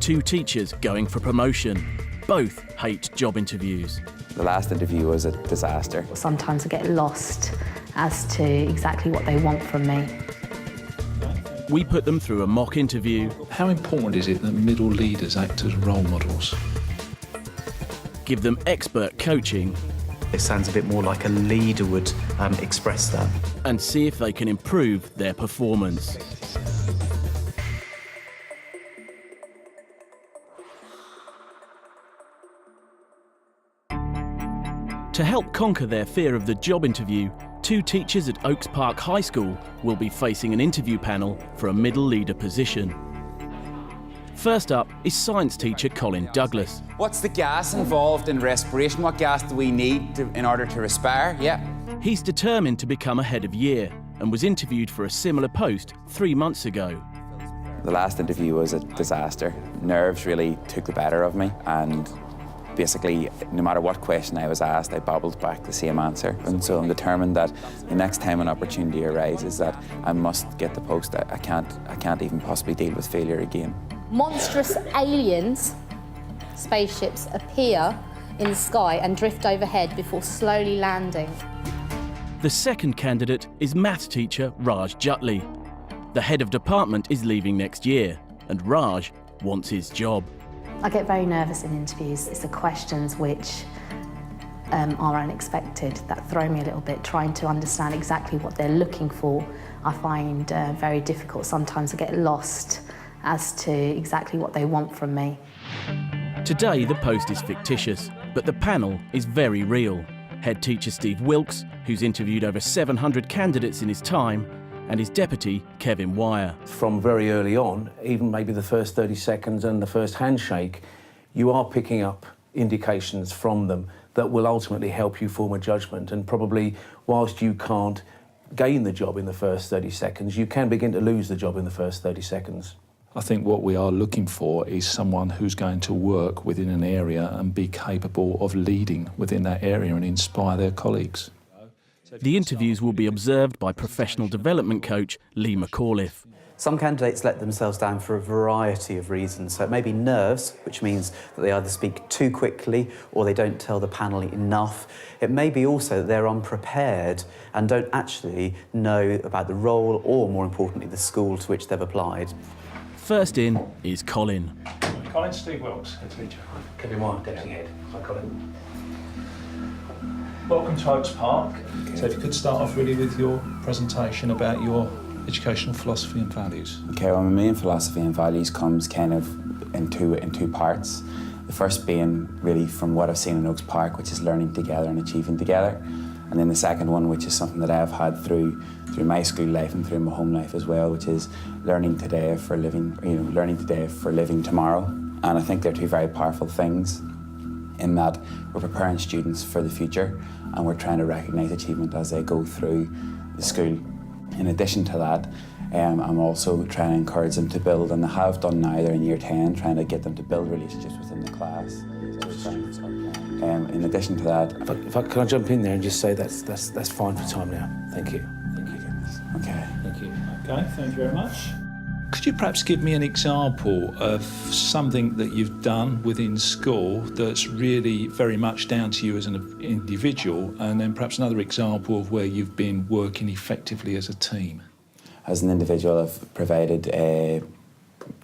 two teachers going for promotion. Both hate job interviews. The last interview was a disaster. Sometimes I get lost as to exactly what they want from me. We put them through a mock interview. How important is it that middle leaders act as role models? Give them expert coaching. It sounds a bit more like a leader would express that. And see if they can improve their performance. To help conquer their fear of the job interview, two teachers at Oaks Park High School will be facing an interview panel for a middle leader position. First up is science teacher Colin Douglas. What's the gas involved in respiration? What gas do we need in order to respire? Yeah. He's determined to become a head of year and was interviewed for a similar post 3 months ago. The last interview was a disaster. Nerves really took the better of me, and basically, no matter what question I was asked, I babbled back the same answer. And so I'm determined that the next time an opportunity arises that I must get the post. I can't even possibly deal with failure again. Monstrous aliens, spaceships, appear in the sky and drift overhead before slowly landing. The second candidate is maths teacher Raj Jutli. The head of department is leaving next year, and Raj wants his job. I get very nervous in interviews. It's the questions which are unexpected that throw me a little bit, trying to understand exactly what they're looking for. I find very difficult. Sometimes I get lost as to exactly what they want from me. Today the post is fictitious, but the panel is very real. Head teacher Steve Wilkes, who's interviewed over 700 candidates in his time, and his deputy, Kevin Wire. From very early on, even maybe the first 30 seconds and the first handshake, you are picking up indications from them that will ultimately help you form a judgment. And probably, whilst you can't gain the job in the first 30 seconds, you can begin to lose the job in the first 30 seconds. I think what we are looking for is someone who's going to work within an area and be capable of leading within that area and inspire their colleagues. The interviews will be observed by professional development coach Lee McAuliffe. Some candidates let themselves down for a variety of reasons. So it may be nerves, which means that they either speak too quickly or they don't tell the panel enough. It may be also that they're unprepared and don't actually know about the role or, more importantly, the school to which they've applied. First in is Colin. Colin, Steve Wilkes, head teacher. Kevin Wire, deputy head. Hi, Colin. Welcome to Oaks Park. So if you could start off really with your presentation about your educational philosophy and values. Okay, well, my main philosophy and values comes kind of in two parts. The first being really from what I've seen in Oaks Park, which is learning together and achieving together. And then the second one, which is something that I've had through my school life and through my home life as well, which is learning today for living, learning today for living tomorrow. And I think they're two very powerful things in that we're preparing students for the future and we're trying to recognise achievement as they go through the school. In addition to that, I'm also trying to encourage them to build, and they have done now, they're in year 10, trying to get them to build relationships within the class. In addition to that... Can I jump in there and just say that's fine for time now? Thank you. Okay. Thank you. Okay, thank you very much. Could you perhaps give me an example of something that you've done within school that's really very much down to you as an individual, and then perhaps another example of where you've been working effectively as a team? As an individual, I've provided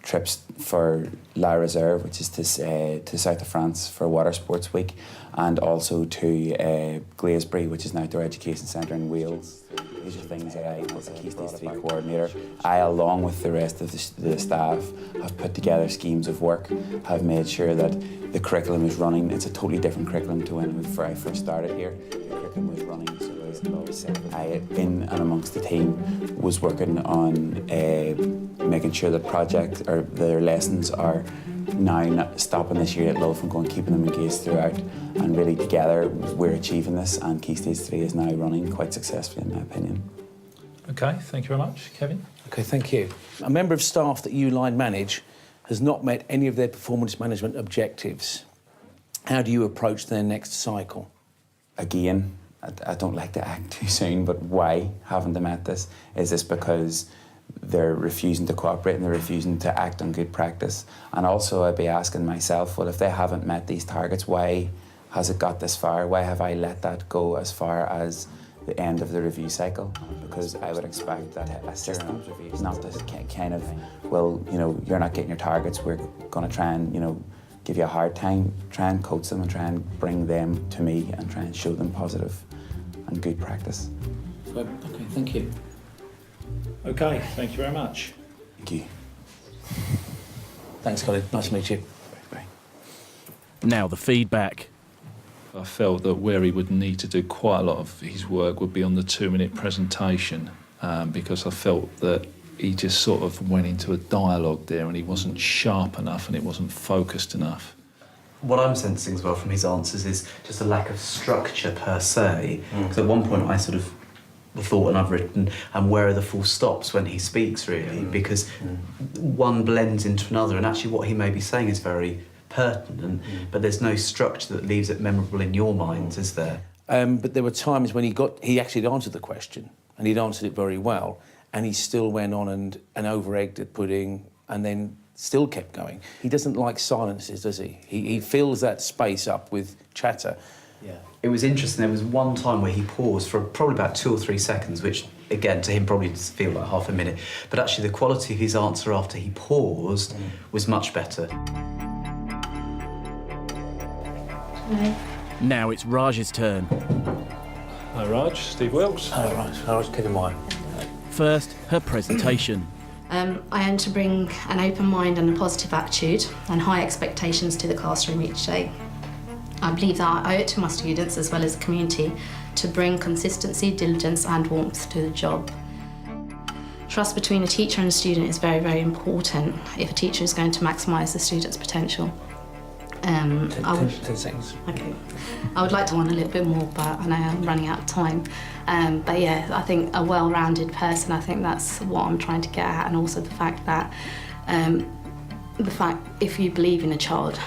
trips for La Reserve, which is to south of France for Water Sports Week, and also to Glaisbury, which is an outdoor education centre in Wales. These are things that I, as a Key Stage 3 coordinator, I, along with the rest of the staff, have put together schemes of work, have made sure that the curriculum is running. It's a totally different curriculum to when I first started here. The curriculum was running, so I, in and amongst the team, was working on making sure that project or their lessons are now not stopping this year at Love and going, keeping them engaged throughout, and really together we're achieving this, and Key Stage 3 is now running quite successfully in my opinion. Okay, thank you very much. Kevin? Okay, thank you. A member of staff that you line manage has not met any of their performance management objectives. How do you approach their next cycle? Again, I don't like to act too soon, but why haven't they met this? Is this because they're refusing to cooperate and they're refusing to act on good practice. And also I'd be asking myself, well, if they haven't met these targets, why has it got this far? Why have I let that go as far as the end of the review cycle? Because I would expect that a system is not this kind of, well, you know, you're not getting your targets, we're going to try and, you know, give you a hard time, try and coach them and try and bring them to me and try and show them positive and good practice. Okay, thank you. Okay, thank you very much. Thank you. Thanks, Colin. Nice to meet you. Bye. Now the feedback. I felt that where he would need to do quite a lot of his work would be on the 2-minute presentation, because I felt that he just sort of went into a dialogue there and he wasn't sharp enough and it wasn't focused enough. What I'm sensing as well from his answers is just a lack of structure per se. Because at one point I sort of thought, and I've written, and where are the full stops when he speaks, really? Because one blends into another, and actually what he may be saying is very pertinent, but there's no structure that leaves it memorable in your minds, is there? But there were times when he actually answered the question, and he'd answered it very well, and he still went on and over-egged the pudding, and then still kept going. He doesn't like silences, does he? He fills that space up with chatter. Yeah. It was interesting, there was one time where he paused for probably about 2 or 3 seconds, which, again, to him probably just feel like half a minute, but actually the quality of his answer after he paused was much better. Now it's Raj's turn. Hi Raj, Steve Wilkes. Oh, right. I was kidding mine. First, her presentation. I aim to bring an open mind and a positive attitude and high expectations to the classroom each day. I believe that I owe it to my students as well as the community to bring consistency, diligence and warmth to the job. Trust between a teacher and a student is very, very important if a teacher is going to maximise the student's potential. 10 seconds. Okay. I would like to want a little bit more, but I know I'm running out of time. But yeah, I think a well-rounded person, I think that's what I'm trying to get at, and also the fact that if you believe in a child,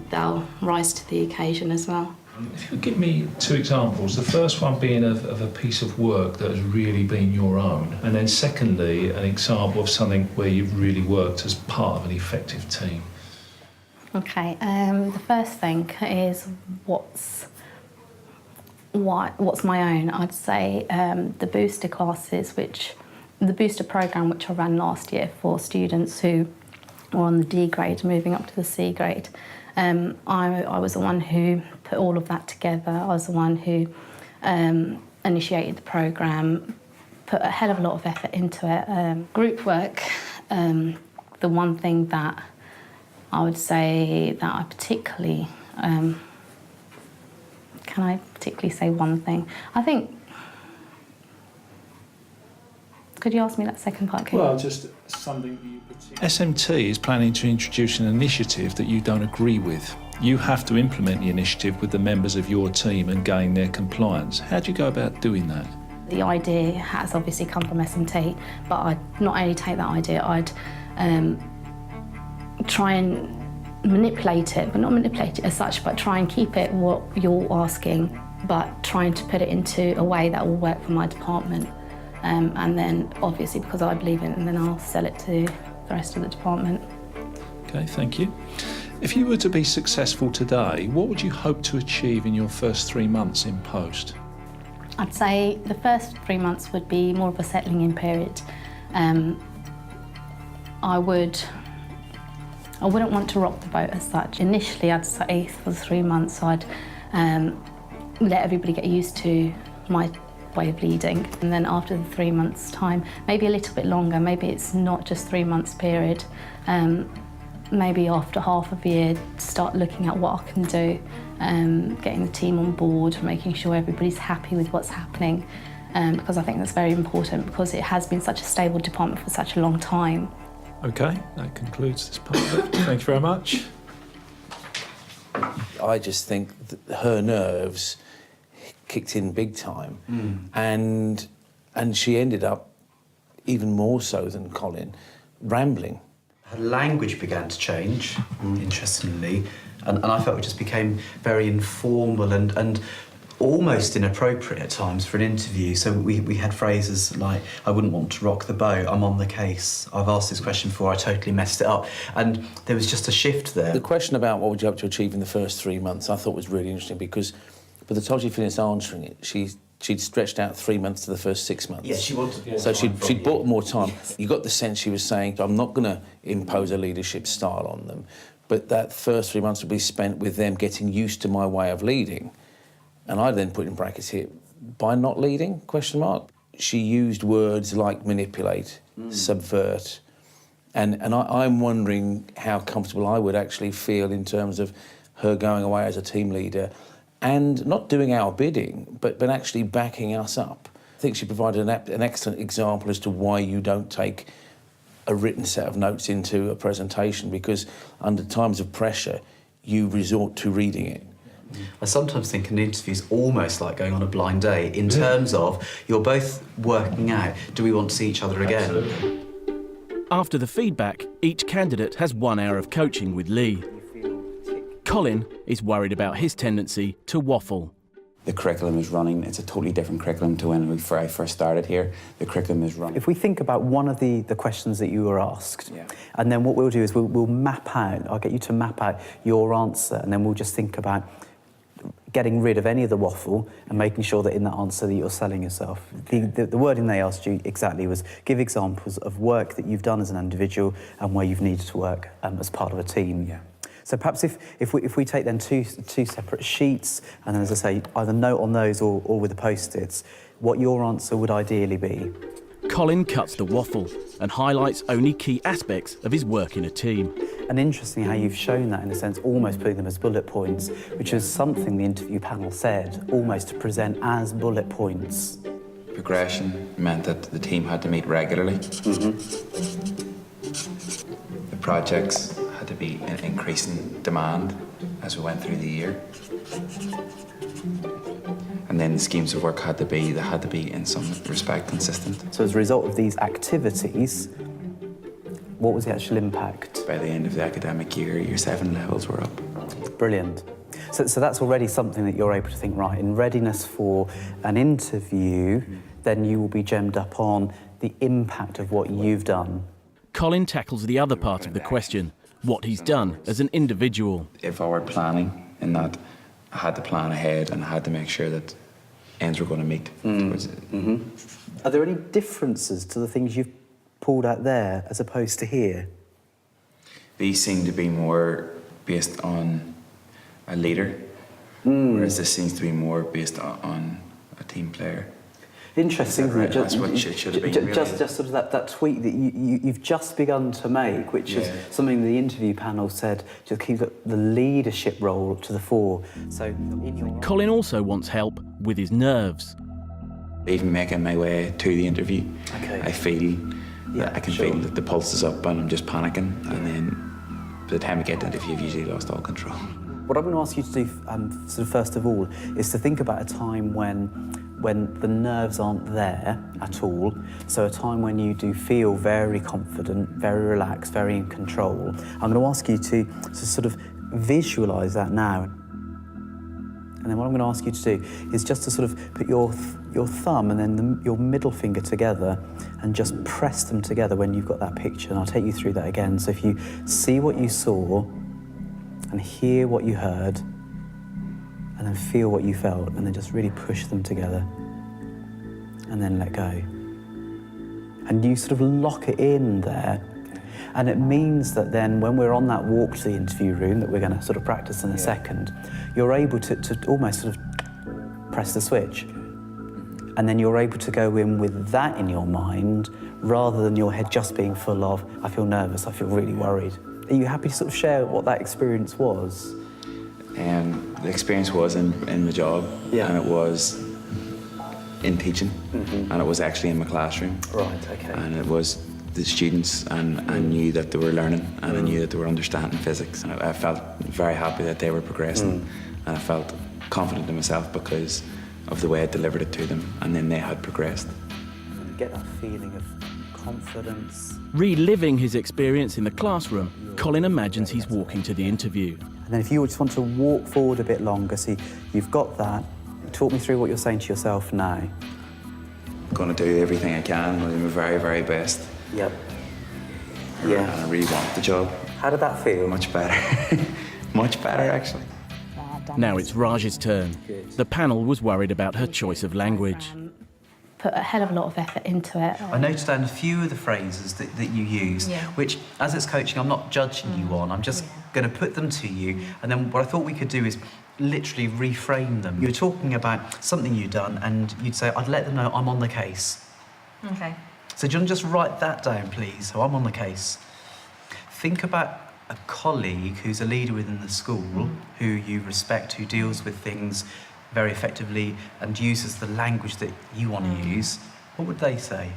they'll rise to the occasion as well. If you give me 2 examples, the first one being of a piece of work that has really been your own, and then secondly, an example of something where you've really worked as part of an effective team. Okay, the first thing is what's my own. I'd say the booster classes, the booster programme which I ran last year for students who were on the D grade moving up to the C grade. I was the one who put all of that together. I was the one who initiated the programme, put a hell of a lot of effort into it. Group work, the one thing that I would say that I particularly, can I particularly say one thing? I think, could you ask me that second part, Kate? Well, just something you particularly... SMT is planning to introduce an initiative that you don't agree with. You have to implement the initiative with the members of your team and gain their compliance. How do you go about doing that? The idea has obviously come from SMT, but I'd not only take that idea, I'd try and manipulate it, but not manipulate it as such, but try and keep it what you're asking, but trying to put it into a way that will work for my department. And then, obviously, because I believe in it, and then I'll sell it to the rest of the department. Okay, thank you. If you were to be successful today, what would you hope to achieve in your first 3 months in post? I'd say the first 3 months would be more of a settling in period. I wouldn't want to rock the boat as such. Initially, I'd say for the 3 months, I'd let everybody get used to my way of leading. And then after the 3 months' time, maybe a little bit longer, maybe it's not just 3 months period, maybe after half of a year, start looking at what I can do, getting the team on board, making sure everybody's happy with what's happening, because I think that's very important because it has been such a stable department for such a long time. Okay, that concludes this part of it. Thank you very much. I just think that her nerves kicked in big time, and she ended up, even more so than Colin, rambling. Her language began to change, interestingly, and I felt it just became very informal and almost inappropriate at times for an interview. So we had phrases like, I wouldn't want to rock the boat, I'm on the case, I've asked this question before, I totally messed it up. And there was just a shift there. The question about what would you hope to achieve in the first 3 months I thought was really interesting, because by the time she finished answering it, she'd stretched out 3 months to the first 6 months. Yeah, she wanted more So time she'd bought more time. Yes. You got the sense she was saying, I'm not going to impose a leadership style on them, but that first 3 months would be spent with them getting used to my way of leading. And I then put in brackets here, by not leading, question mark. She used words like manipulate, subvert, and I'm wondering how comfortable I would actually feel in terms of her going away as a team leader and not doing our bidding, but actually backing us up. I think she provided an excellent example as to why you don't take a written set of notes into a presentation, because under times of pressure, you resort to reading it. I sometimes think an interview is almost like going on a blind date in terms of you're both working out, do we want to see each other again? Absolutely. After the feedback, each candidate has 1 hour of coaching with Lee. Colin is worried about his tendency to waffle. The curriculum is running. It's a totally different curriculum to when I first started here. The curriculum is running. If we think about one of the questions that you were asked, and then what we'll do is we'll map out, I'll get you to map out your answer, and then we'll just think about getting rid of any of the waffle and making sure that in that answer that you're selling yourself. The wording they asked you exactly was give examples of work that you've done as an individual and where you've needed to work as part of a team. Yeah. So perhaps if we take then two separate sheets, and then, as I say, either note on those or with the post-its, what your answer would ideally be. Colin cuts the waffle and highlights only key aspects of his work in a team. And interesting how you've shown that, in a sense, almost putting them as bullet points, which is something the interview panel said, almost to present as bullet points. Progression meant that the team had to meet regularly. The projects had to be in increasing demand as we went through the year. And then the schemes of work had to be in some respect consistent. So as a result of these activities, what was the actual impact? By the end of the academic year, year 7 levels were up. Brilliant. So that's already something that you're able to think, right, in readiness for an interview, then you will be gemmed up on the impact of what you've done. Colin tackles the other part of the question, what he's done as an individual. If I were planning in that, I had to plan ahead and I had to make sure that ends were going to meet. Are there any differences to the things you've pulled out there as opposed to here? These seem to be more based on a leader, whereas this seems to be more based on a team player. Interesting, isn't it? That's what it should have been, really. Just sort of that tweak that you've just begun to make, which is something the interview panel said, just keep the leadership role to the fore. So in your... Colin also wants help with his nerves. Even making my way to the interview, Okay. I feel that I can feel that the pulse is up and I'm just panicking, and then by the time I get to the interview, I've usually lost all control. What I'm going to ask you to do, sort of first of all, is to think about a time when the nerves aren't there at all. So a time when you do feel very confident, very relaxed, very in control. I'm going to ask you to sort of visualise that now. And then what I'm going to ask you to do is just to sort of put your thumb and then your middle finger together and just press them together when you've got that picture. And I'll take you through that again. So if you see what you saw and hear what you heard and then feel what you felt, and then just really push them together and then let go. And you sort of lock it in there. And it means that then when we're on that walk to the interview room that we're going to sort of practice in a second, you're able to almost sort of press the switch. And then you're able to go in with that in your mind rather than your head just being full of, I feel nervous, I feel really worried. Are you happy to sort of share what that experience was? The experience was in the job, and it was in teaching, and it was actually in my classroom. Right, okay. And it was the students, and I knew that they were learning, and I knew that they were understanding physics. And I felt very happy that they were progressing, and I felt confident in myself because of the way I delivered it to them, and then they had progressed. And get that feeling of confidence. Reliving his experience in the classroom, Colin imagines he's walking to the interview. And then if you just want to walk forward a bit longer, see, you've got that, talk me through what you're saying to yourself now. I'm going to do everything I can. I'm going to do my very, very best. Yep. And I really want the job. How did that feel? Much better. Much better, actually. Now it's Raj's turn. The panel was worried about her choice of language. Put a hell of a lot of effort into it. I noted down a few of the phrases that you use, which, as it's coaching, I'm not judging you on. I'm just going to put them to you. And then what I thought we could do is literally reframe them. You were talking about something you'd done, and you'd say, I'd let them know I'm on the case. Okay. So do you want to just write that down, please? So I'm on the case. Think about a colleague who's a leader within the school, who you respect, who deals with things very effectively and uses the language that you want to use. What would they say?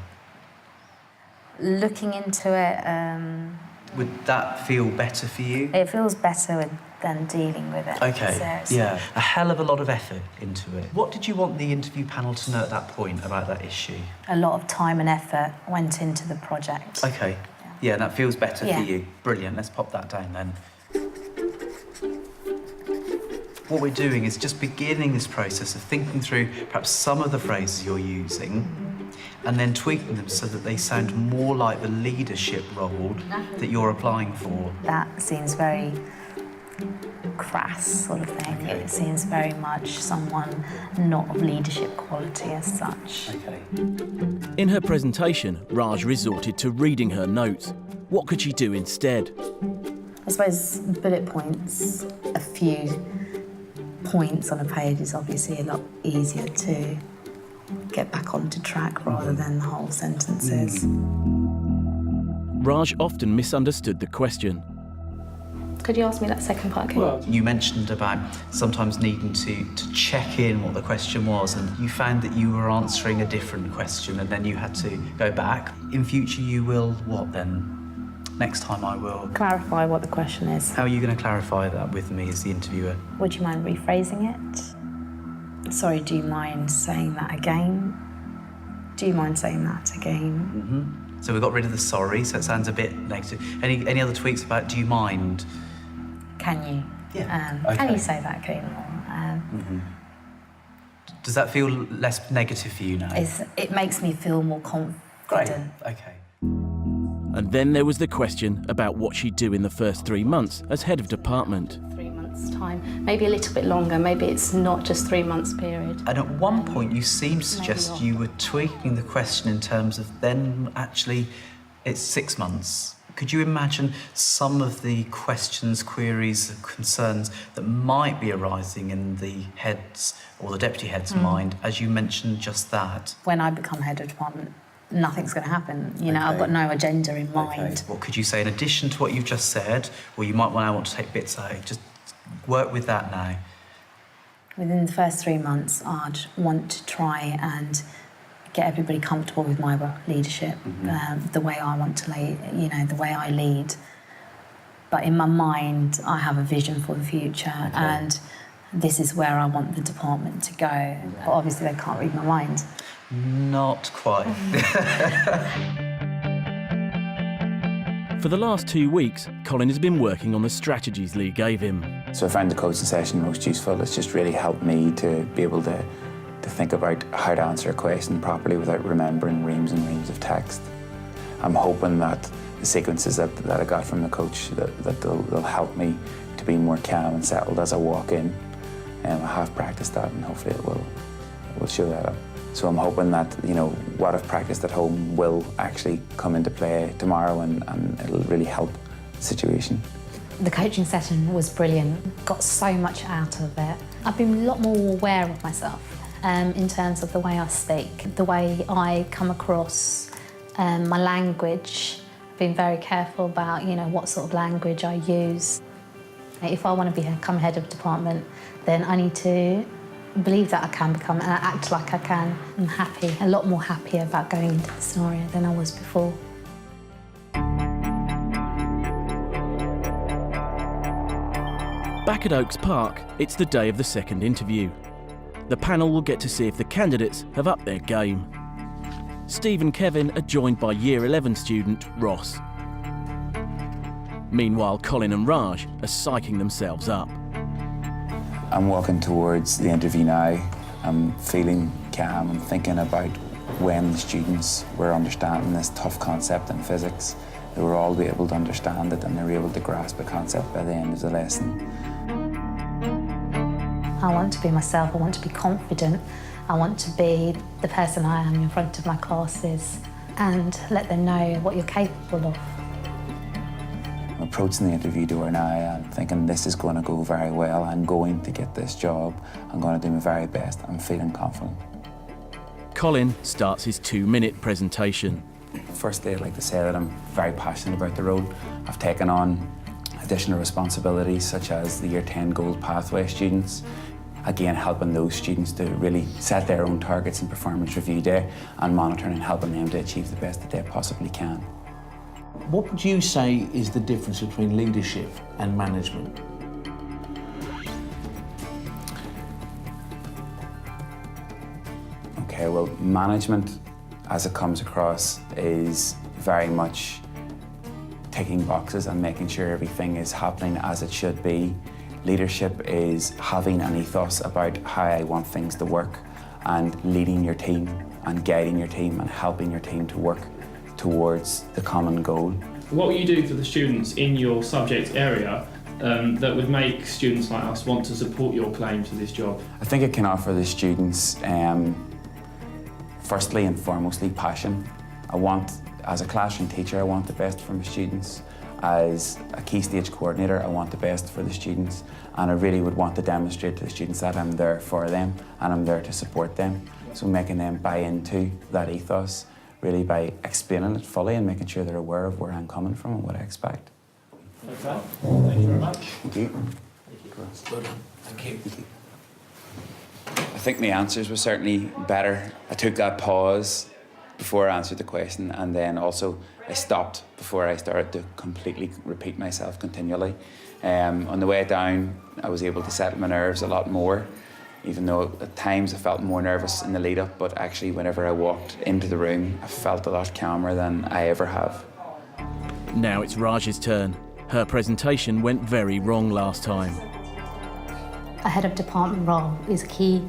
Looking into it, Would that feel better for you? it feels better than dealing with it. Okay, seriously. yeah, a hell of a lot of effort into it. What did you want the interview panel to know at that point about that issue? A lot of time and effort went into the project. Okay, yeah, that feels better Yeah. for you. Brilliant, let's pop that down then. What we're doing is just beginning this process of thinking through perhaps some of the phrases you're using and then tweaking them so that they sound more like the leadership role that you're applying for. That seems very crass sort of thing. Okay. It seems very much someone not of leadership quality as such. Okay. In her presentation, Raj resorted to reading her notes. What could she do instead? I suppose bullet points, a few points on a page is obviously a lot easier to get back onto track rather than the whole sentences. Raj often misunderstood the question. Could you ask me that second part again? You mentioned about sometimes needing to check in what the question was, and you found that you were answering a different question and then you had to go back. In future you will what then? Next time I will. Clarify what the question is. How are you going to clarify that with me as the interviewer? Would you mind rephrasing it? Sorry, do you mind saying that again? Do you mind saying that again? So we got rid of the sorry, so it sounds a bit negative. Any other tweaks about do you mind? Can you? Yeah. Can Okay. you say that again? Does that feel less negative for you now? It makes me feel more confident. Great. Okay. And then there was the question about what she'd do in the first 3 months as head of department. 3 months' time, maybe a little bit longer, maybe it's not just 3 months period. And at one point you seemed to suggest not. you were tweaking the question in terms of then actually it's 6 months. Could you imagine some of the questions, queries, concerns that might be arising in the head's or the deputy head's mind as you mentioned just that? When I become head of department, nothing's going to happen. You know, I've Okay. got no agenda in mind. What could you say in addition to what you've just said, or you might want to take bits out? Just work with that now. Within the first 3 months, I'd want to try and get everybody comfortable with my leadership, the way I want to lead, you know, the way I lead. But in my mind, I have a vision for the future, and this is where I want the department to go. But obviously, they can't read my mind. Not quite. For the last 2 weeks, Colin has been working on the strategies Lee gave him. So I found the coaching session most useful. It's just really helped me to be able to think about how to answer a question properly without remembering reams and reams of text. I'm hoping that the sequences that I got from the coach, that they'll help me to be more calm and settled as I walk in. I have practiced that, and hopefully it will show that up. So I'm hoping that, you know, what I've practiced at home will actually come into play tomorrow, and it'll really help the situation. The coaching session was brilliant. Got so much out of it. I've been a lot more aware of myself in terms of the way I speak, the way I come across, my language. I've been very careful about, you know, what sort of language I use. If I want to become head of department, then I need to believe that I can become and act like I can. I'm happy, a lot more happy about going into the scenario than I was before. Back at Oaks Park, it's the day of the second interview. The panel will get to see if the candidates have upped their game. Steve and Kevin are joined by Year 11 student Ross. Meanwhile, Colin and Raj are psyching themselves up. I'm walking towards the interview now, I'm feeling calm. I'm thinking about when the students were understanding this tough concept in physics. They were all be able to understand it and they were able to grasp the concept by the end of the lesson. I want to be myself, I want to be confident, I want to be the person I am in front of my classes and let them know what you're capable of. I'm approaching the interview door now and thinking this is going to go very well. I'm going to get this job. I'm going to do my very best. I'm feeling confident. Colin starts his 2-minute presentation. Firstly, I'd like to say that I'm very passionate about the role. I've taken on additional responsibilities such as the Year 10 Gold Pathway students. Again, helping those students to really set their own targets in performance review day and monitoring and helping them to achieve the best that they possibly can. What would you say is the difference between leadership and management? Okay, well, management, as it comes across, is very much ticking boxes and making sure everything is happening as it should be. Leadership is having an ethos about how I want things to work and leading your team and guiding your team and helping your team to work towards the common goal. What will you do for the students in your subject area that would make students like us want to support your claim to this job? I think it can offer the students, firstly and foremostly, passion. As a classroom teacher, I want the best for my students. As a key stage coordinator, I want the best for the students, and I really would want to demonstrate to the students that I'm there for them and I'm there to support them. So making them buy into that ethos, really by explaining it fully and making sure they're aware of where I'm coming from and what I expect. Okay, thank you very much. Thank you. Well done. Thank you. I think my answers were certainly better. I took that pause before I answered the question, and then also I stopped before I started to completely repeat myself continually. On the way down, I was able to settle my nerves a lot more, even though at times I felt more nervous in the lead up, but actually whenever I walked into the room, I felt a lot calmer than I ever have. Now it's Raj's turn. Her presentation went very wrong last time. A head of department role is a key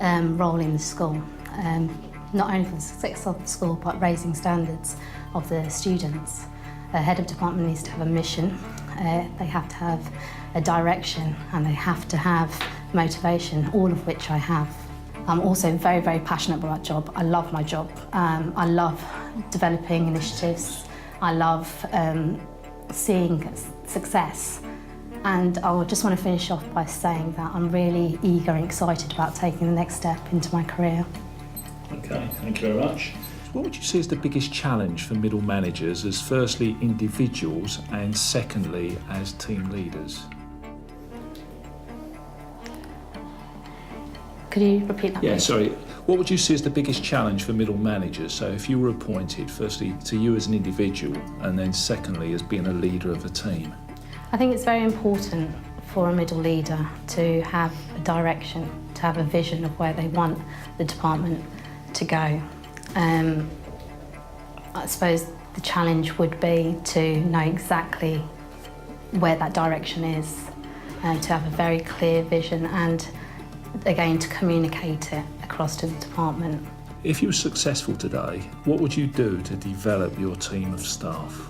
role in the school, not only for the success of the school, but raising standards of the students. A head of department needs to have a mission, they have to have a direction, and they have to have motivation, all of which I have. I'm also very, very passionate about my job. I love my job. I love developing initiatives. I love seeing success. And I just want to finish off by saying that I'm really eager and excited about taking the next step into my career. Okay, thank you very much. What would you say is the biggest challenge for middle managers as firstly individuals and secondly as team leaders? Could you repeat that? Yeah, please? sorry. What would you see as the biggest challenge for middle managers? So if you were appointed, firstly to you as an individual and then secondly as being a leader of a team. I think it's very important for a middle leader to have a direction, to have a vision of where they want the department to go. I suppose the challenge would be to know exactly where that direction is, and to have a very clear vision and, again, to communicate it across to the department. If you were successful today, what would you do to develop your team of staff?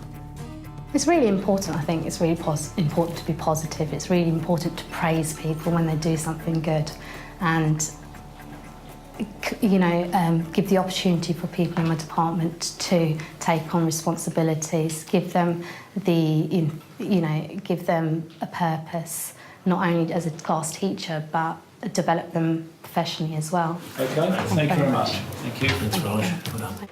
It's really important, I think. It's really important to be positive. It's really important to praise people when they do something good and, you know, give the opportunity for people in my department to take on responsibilities, give them give them a purpose, not only as a class teacher, but develop them professionally as well. Okay, thank you very much. Thank you. That's right. Well done.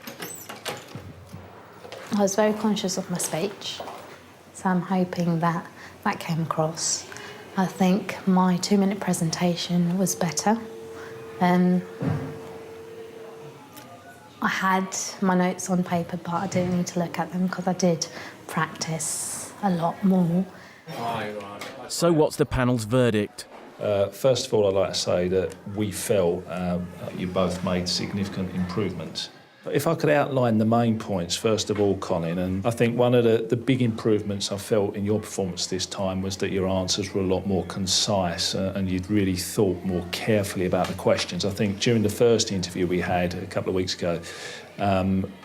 I was very conscious of my speech, so I'm hoping that that came across. I think my 2-minute presentation was better. I had my notes on paper, but I didn't need to look at them because I did practice a lot more. So what's the panel's verdict? First of all, I'd like to say that we felt you both made significant improvements. If I could outline the main points, first of all, Colin, and I think one of the big improvements I felt in your performance this time was that your answers were a lot more concise and you'd really thought more carefully about the questions. I think during the first interview we had a couple of weeks ago,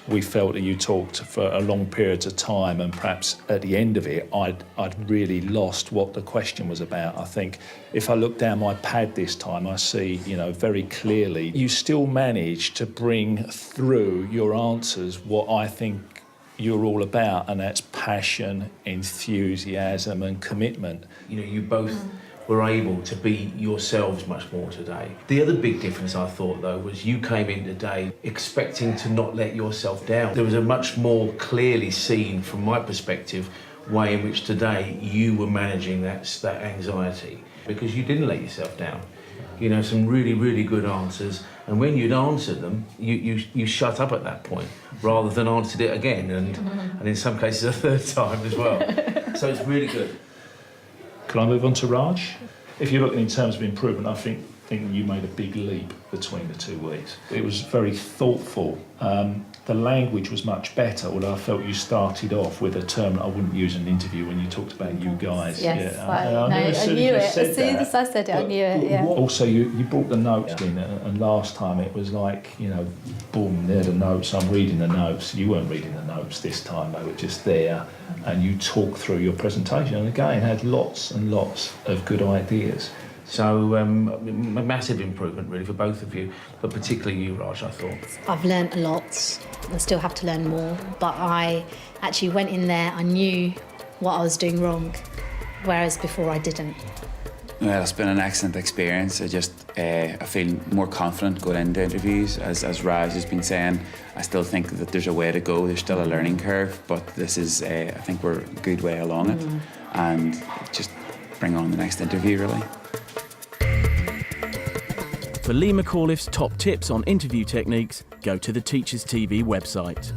we felt that you talked for a long period of time, and perhaps at the end of it I'd really lost what the question was about. I think if I look down my pad this time, I see, very clearly you still managed to bring through your answers what I think you're all about, and that's passion, enthusiasm and commitment. You both were able to be yourselves much more today. The other big difference I thought, though, was you came in today expecting to not let yourself down. There was a much more clearly seen, from my perspective, way in which today you were managing that anxiety, because you didn't let yourself down. Some really, really good answers, and when you'd answered them, you shut up at that point rather than answered it again, and in some cases a third time as well. So it's really good. Can I move on to Raj? If you're looking in terms of improvement, I think you made a big leap between the 2 weeks. It was very thoughtful. The language was much better, although I felt you started off with a term that I wouldn't use in an interview when you talked about you guys. Yes, Yeah. I knew it. As soon as I said it, I knew it, yeah. Also, you brought the notes in, and last time it was like, boom, there are the notes, I'm reading the notes. You weren't reading the notes this time, they were just there, and you talked through your presentation, and again, had lots and lots of good ideas. So a massive improvement really for both of you, but particularly you, Raj, I thought. I've learnt a lot. I still have to learn more, but I actually went in there, I knew what I was doing wrong, whereas before I didn't. Well, it's been an excellent experience. I feel more confident going into interviews. As Raj has been saying, I still think that there's a way to go. There's still a learning curve, but this is, I think we're a good way along it, and just bring on the next interview, really. For Lee McAuliffe's top tips on interview techniques, go to the Teachers TV website.